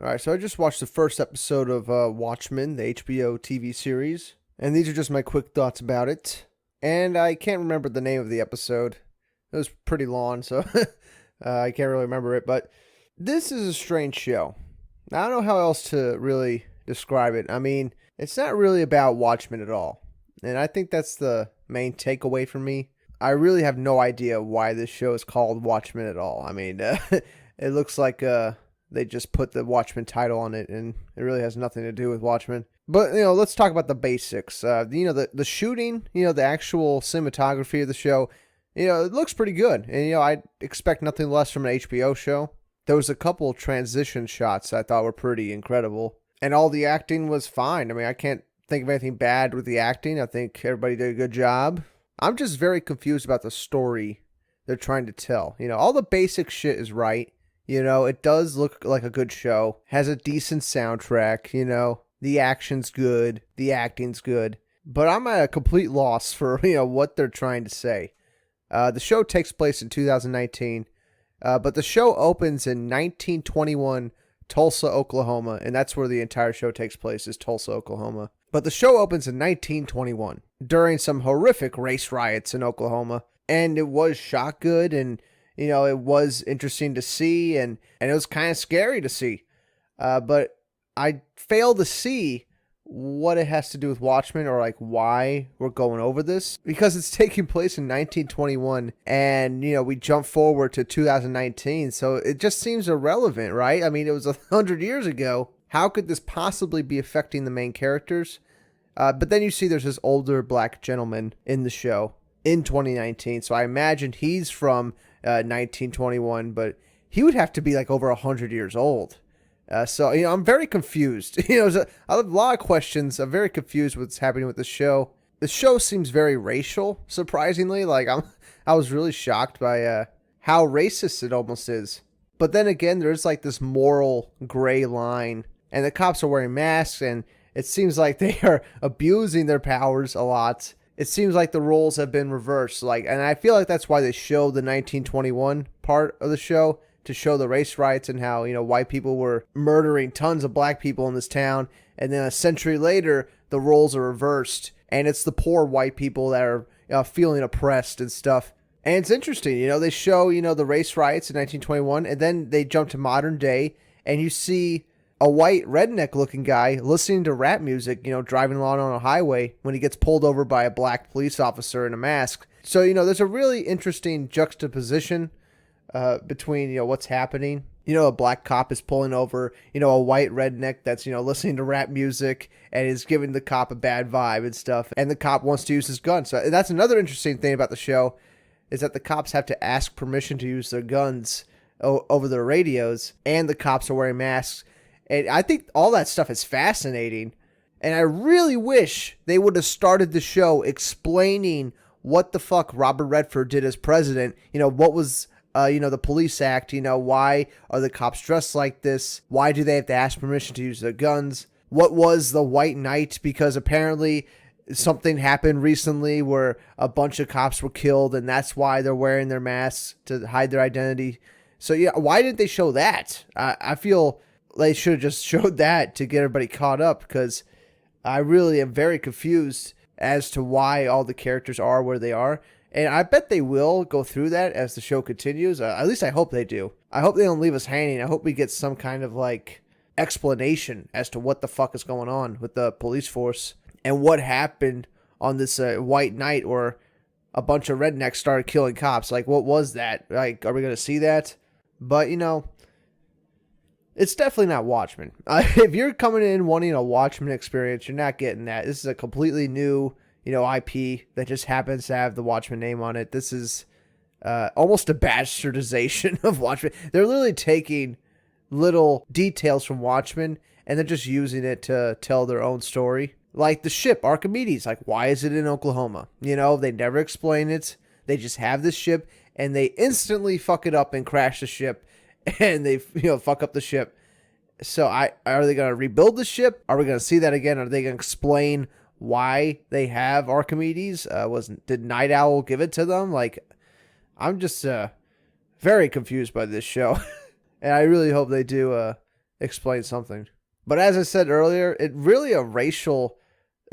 All right, so I just watched the first episode of Watchmen, the HBO TV series, and these are just my quick thoughts about it. And I can't remember the name of the episode. It was pretty long, so I can't really remember it. But this is a strange show. I don't know how else to really describe it. I mean, it's not really about Watchmen at all. And I think that's the main takeaway for me. I really have no idea why this show is called Watchmen at all. I mean, it looks like they just put the Watchmen title on it, and it really has nothing to do with Watchmen. But, let's talk about the basics. The shooting, the actual cinematography of the show, it looks pretty good. And, I expect nothing less from an HBO show. There was a couple transition shots I thought were pretty incredible. And all the acting was fine. I mean, I can't think of anything bad with the acting. I think everybody did a good job. I'm just very confused about the story they're trying to tell. All the basic shit is right. It does look like a good show. Has a decent soundtrack, the action's good, the acting's good. But I'm at a complete loss for, what they're trying to say. The show takes place in 2019, but the show opens in 1921 Tulsa, Oklahoma, and that's where the entire show takes place, is Tulsa, Oklahoma. But the show opens in 1921 during some horrific race riots in Oklahoma, and it was shot good, and it was interesting to see, and it was kind of scary to see. But I fail to see what it has to do with Watchmen, or like why we're going over this, because it's taking place in 1921 and we jump forward to 2019, so it just seems irrelevant, right? I mean, it was 100 years ago. How could this possibly be affecting the main characters? But then you see there's this older black gentleman in the show in 2019, so I imagine he's from 1921, but he would have to be like over 100 years old. So I'm very confused. There's a lot of questions. I'm very confused what's happening with the show. The show seems very racial, surprisingly. Like I was really shocked by how racist it almost is. But then again, there's like this moral gray line, and the cops are wearing masks, and it seems like they are abusing their powers a lot. It seems like the roles have been reversed. And I feel like that's why they show the 1921 part of the show, to show the race riots and how, white people were murdering tons of black people in this town. And then a century later, the roles are reversed, and it's the poor white people that are feeling oppressed and stuff. And it's interesting, they show, the race riots in 1921, and then they jump to modern day, and you see a white redneck looking guy listening to rap music, driving along on a highway when he gets pulled over by a black police officer in a mask. So, there's a really interesting juxtaposition between, what's happening. A black cop is pulling over, a white redneck that's, listening to rap music and is giving the cop a bad vibe and stuff. And the cop wants to use his gun. So that's another interesting thing about the show, is that the cops have to ask permission to use their guns over their radios, and the cops are wearing masks. And I think all that stuff is fascinating. And I really wish they would have started the show explaining what the fuck Robert Redford did as president. What was the police act, why are the cops dressed like this? Why do they have to ask permission to use their guns? What was the White Knight? Because apparently something happened recently where a bunch of cops were killed, and that's why they're wearing their masks, to hide their identity. So yeah, why didn't they show that? I feel they should have just showed that to get everybody caught up, because I really am very confused as to why all the characters are where they are. And I bet they will go through that as the show continues. At least I hope they do. I hope they don't leave us hanging. I hope we get some kind of explanation as to what the fuck is going on with the police force and what happened on this White Night where a bunch of rednecks started killing cops. What was that? Are we going to see that? But, it's definitely not Watchmen. If you're coming in wanting a Watchmen experience, you're not getting that. This is a completely new IP that just happens to have the Watchmen name on it. This is almost a bastardization of Watchmen. They're literally taking little details from Watchmen and they're just using it to tell their own story. Like the ship, Archimedes, why is it in Oklahoma? They never explain it. They just have this ship and they instantly fuck it up and crash the ship, and they fuck up the ship. So are they going to rebuild the ship? Are we going to see that again? Are they going to explain why they have Archimedes? Did Night Owl give it to them? I'm just very confused by this show. And I really hope they do explain something. But as I said earlier, it really a racial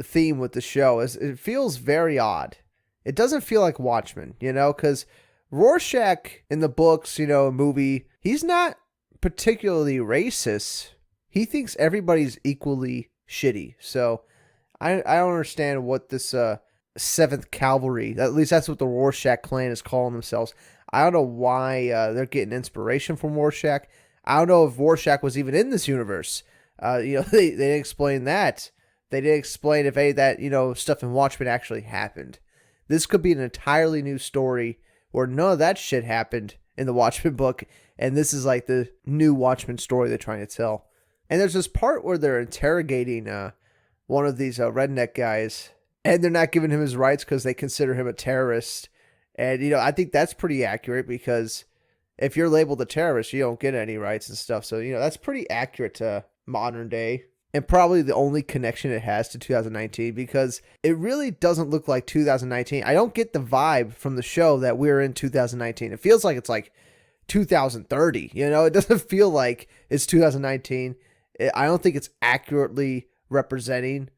theme with the show. It feels very odd. It doesn't feel like Watchmen, because Rorschach in the books, movie, he's not particularly racist. He thinks everybody's equally shitty. So I don't understand what this 7th Cavalry, at least that's what the Rorschach clan is calling themselves. I don't know why they're getting inspiration from Rorschach. I don't know if Rorschach was even in this universe. They didn't explain that. They didn't explain if any of that, stuff in Watchmen actually happened. This could be an entirely new story where none of that shit happened in the Watchmen book, and this is like the new Watchmen story they're trying to tell. And there's this part where they're interrogating one of these redneck guys, and they're not giving him his rights because they consider him a terrorist. And, I think that's pretty accurate because if you're labeled a terrorist, you don't get any rights and stuff. So, that's pretty accurate to modern day. And probably the only connection it has to 2019 because it really doesn't look like 2019. I don't get the vibe from the show that we're in 2019. It feels like it's like 2030. It doesn't feel like it's 2019. I don't think it's accurately representing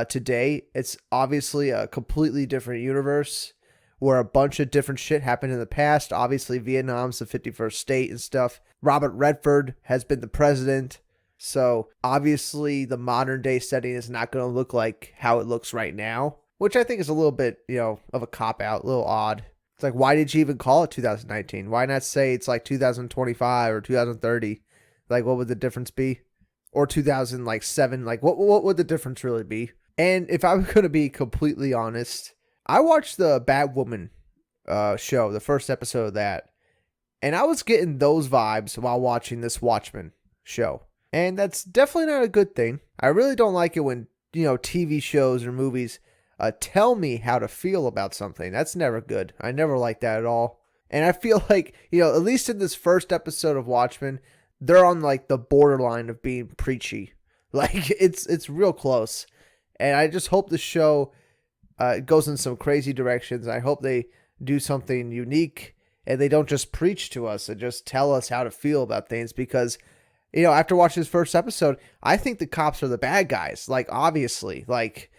today. It's obviously a completely different universe where a bunch of different shit happened in the past. Obviously, Vietnam's the 51st state and stuff. Robert Redford has been the president. So obviously the modern day setting is not going to look like how it looks right now, which I think is a little bit, of a cop out, a little odd. It's like, why did you even call it 2019? Why not say it's like 2025 or 2030? Like, what would the difference be? Or 2007? Like, what would the difference really be? And if I'm going to be completely honest, I watched the Batwoman show, the first episode of that, and I was getting those vibes while watching this Watchmen show. And that's definitely not a good thing. I really don't like it when, TV shows or movies tell me how to feel about something. That's never good. I never like that at all. And I feel like, at least in this first episode of Watchmen, they're on like the borderline of being preachy. Like it's real close. And I just hope the show goes in some crazy directions. I hope they do something unique and they don't just preach to us and just tell us how to feel about things because after watching this first episode, I think the cops are the bad guys. Like, obviously, like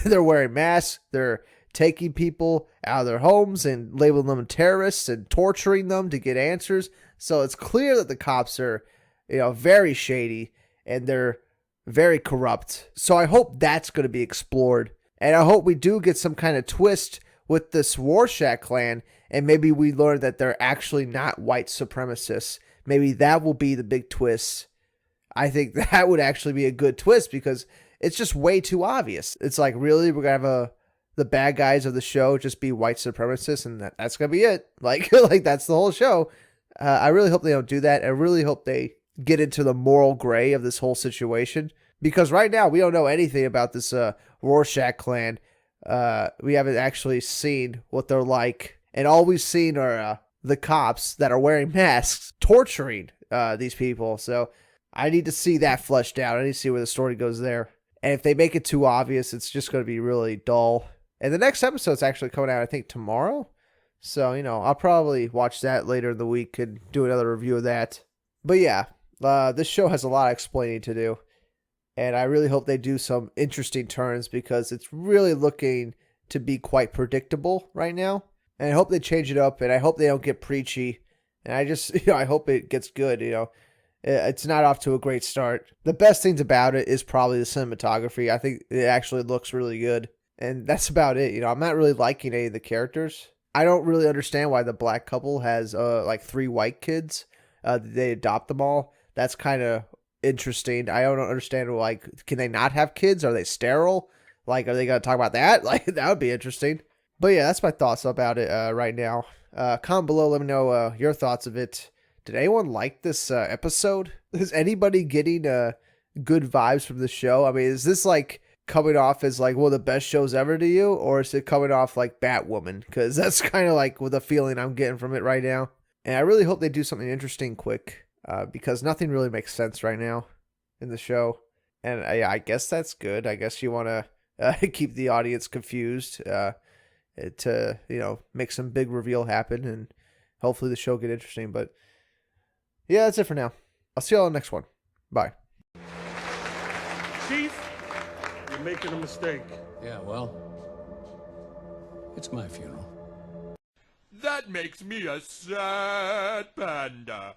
they're wearing masks. They're taking people out of their homes and labeling them terrorists and torturing them to get answers. So it's clear that the cops are, very shady and they're very corrupt. So I hope that's going to be explored. And I hope we do get some kind of twist with this Rorschach clan. And maybe we learn that they're actually not white supremacists. Maybe that will be the big twist. I think that would actually be a good twist because it's just way too obvious. It's like, really, we're going to have the bad guys of the show just be white supremacists and that's going to be it. Like that's the whole show. I really hope they don't do that. I really hope they get into the moral gray of this whole situation because right now we don't know anything about this Rorschach clan. We haven't actually seen what they're like. And all we've seen are the cops that are wearing masks torturing these people. So I need to see that fleshed out. I need to see where the story goes there. And if they make it too obvious, it's just going to be really dull. And the next episode's actually coming out, I think, tomorrow. So, I'll probably watch that later in the week and do another review of that. But yeah, this show has a lot of explaining to do. And I really hope they do some interesting turns because it's really looking to be quite predictable right now. And I hope they change it up, and I hope they don't get preachy. And I just, I hope it gets good, It's not off to a great start. The best things about it is probably the cinematography. I think it actually looks really good. And that's about it, I'm not really liking any of the characters. I don't really understand why the black couple has, like 3 white kids. They adopt them all. That's kind of interesting. I don't understand, like, can they not have kids? Are they sterile? Like, are they going to talk about that? Like, that would be interesting. But yeah, that's my thoughts about it right now. Comment below, let me know your thoughts of it. Did anyone like this episode? Is anybody getting good vibes from the show? I mean, is this like coming off as like one of the best shows ever to you? Or is it coming off like Batwoman? Because that's kind of like the feeling I'm getting from it right now. And I really hope they do something interesting quick. Because nothing really makes sense right now in the show. And I guess that's good. I guess you want to keep the audience confused. To make some big reveal happen and hopefully the show get interesting. But yeah, that's it for now. I'll see you all in the next one. Bye. Chief, you're making a mistake. Yeah, well, it's my funeral. That makes me a sad panda.